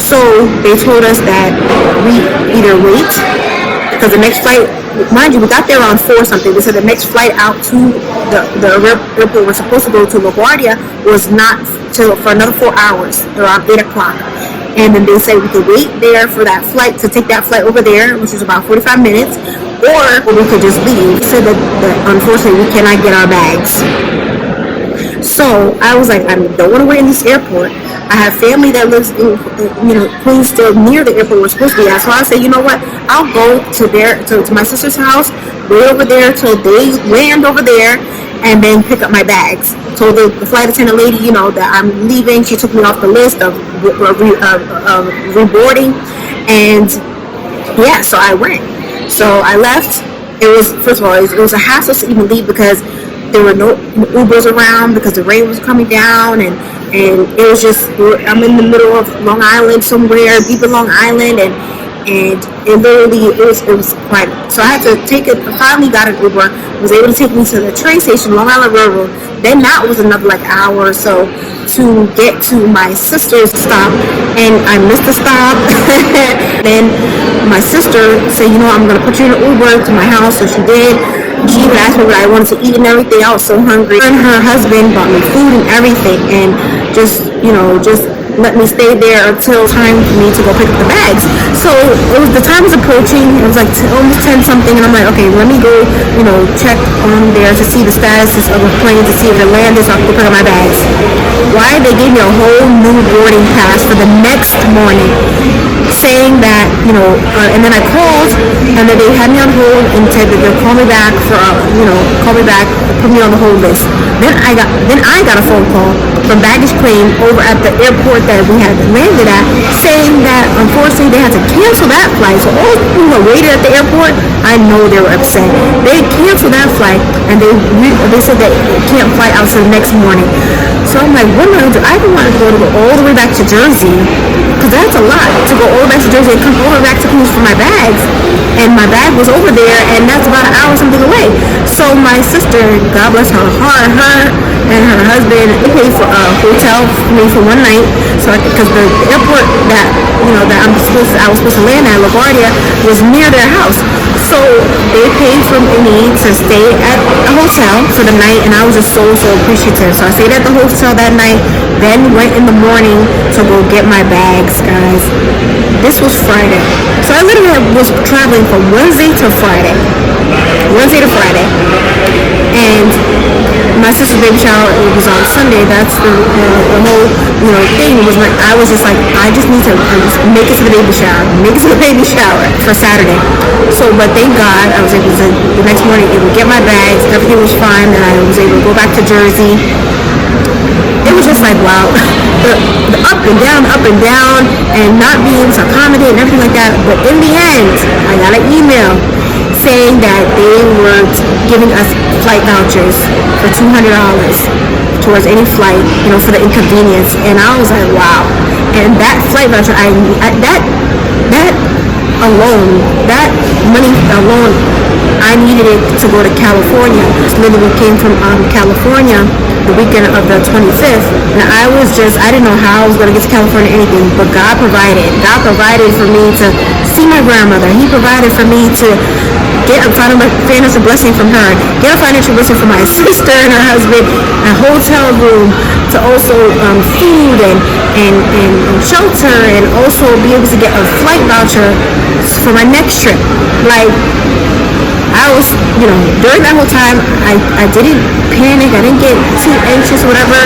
So they told us that we either wait, because the next flight, mind you, we got there around 4 something. They said the next flight out to the airport we're supposed to go to, LaGuardia, was not till for another 4 hours, around 8 o'clock. And then they said we could wait there for that flight, to take that flight over there, which is about 45 minutes, or we could just leave. They said that unfortunately we cannot get our bags. So I was like, I don't want to wait in this airport. I have family that lives in, Queens, still near the airport we're supposed to be at. So I said, you know what? I'll go to my sister's house, wait over there till they land over there, and then pick up my bags. So the flight attendant lady, that I'm leaving, she took me off the list of reboarding, and yeah, so I went. So I left. It was, first of all, it was a hassle to even leave because there were no Ubers around because the rain was coming down, and it was just, I'm in the middle of Long Island somewhere, deep in Long Island, and it literally, it was quite, so I had to take it. Finally got an Uber, was able to take me to the train station, Long Island Railroad. Then that was another hour or so to get to my sister's stop, and I missed the stop. Then my sister said, I'm gonna put you in an Uber to my house, so she did. She even asked me what I wanted to eat and everything. I was so hungry. Her and her husband bought me food and everything, and just let me stay there until time for me to go pick up the bags. So the time was approaching. It was almost 10 something, and I'm like, okay, let me go, check on there to see the status of the plane, to see if it landed, so I can go pick up my bags. Why? They gave me a whole new boarding pass for the next morning, saying that, and then I called, and then they had me on hold and said that they'll call me back put me on the hold list. Then I got a phone call from baggage claim over at the airport that we had landed at, saying that unfortunately they had to cancel that flight. So all the people who waited at the airport, I know they were upset. They canceled that flight, and they said that it can't fly out till the next morning. So I'm like, what am I going to do? I don't want to go all the way back to Jersey, because that's a lot, to go all the way back to Jersey and come all the way back to Queens for my bags. And my bag was over there, and that's about an hour something away. So my sister, God bless her heart, her and her husband, they paid for a hotel for me for one night. So because the airport that I was supposed to land at, LaGuardia, was near their house. So they paid for me to stay at a hotel for the night, and I was just so appreciative. So I stayed at the hotel that night, then went in the morning to go get my bags, guys. This was Friday. So I literally was traveling from Wednesday to Friday. And my sister's baby shower, it was on Sunday. That's the whole thing was I was just like, I just need to make it to the baby shower for Saturday. So but thank God I was able to, the next morning, able to get my bags. Everything was fine, and I was able to go back to Jersey. It was just like, wow, the up and down, and not being able to accommodate and everything like that. But in the end, I got an email saying that they were giving us flight vouchers for $200 towards any flight, for the inconvenience. And I was like, wow. And that flight voucher, that money alone, I needed it to go to California. Literally came from California the weekend of the 25th, and I didn't know how I was going to get to California or anything, but God provided. God provided for me to see my grandmother. He provided for me to get a financial blessing from her, get a financial blessing from my sister and her husband, a hotel room, to also food and shelter, and also be able to get a flight voucher for my next trip. Like, I was, during that whole time, I didn't panic, I didn't get too anxious or whatever,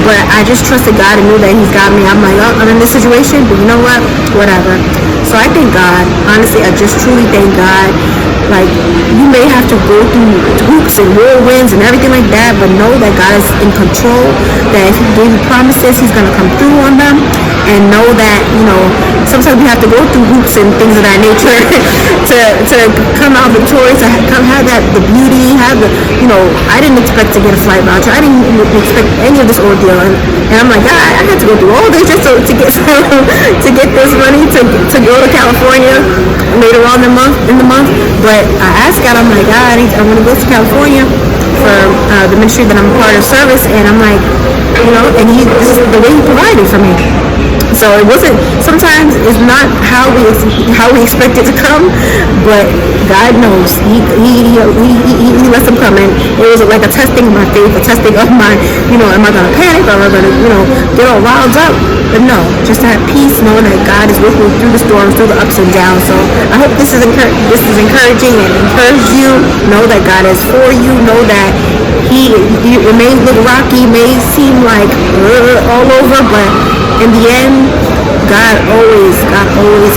but I just trusted God and knew that He's got me. I'm like, oh, I'm in this situation, but you know what, whatever. So I thank God. Honestly, I just truly thank God. Like, you may have to go through hoops and whirlwinds and everything like that, but know that God is in control, that if He gave you promises, He's going to come through on them. And know that, sometimes we have to go through hoops and things of that nature to come out victorious, to have the beauty, have the, I didn't expect to get a flight voucher. I didn't expect any of this ordeal. And I'm like, God, I had to go through all this just to get this money to go to California later on in the month. But I asked God, I'm like, God, I want to go to California for the ministry that I'm a part of service. And I'm like, and this is the way He provided for me. So it wasn't. Sometimes it's not how we expect it to come, but God knows. He lets them come in. It was like a testing of my faith, a testing of my, am I gonna panic or am I gonna, get all riled up? But no, just to have peace, knowing that God is with me through the storms, through the ups and downs. So I hope this is encouraging and encourage you. Know that God is for you. Know that it may look rocky, may seem like all over, but in the end, God always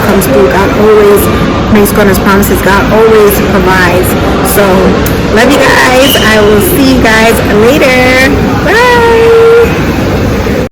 comes through. God always makes good on his promises. God always provides. So, love you guys. I will see you guys later. Bye.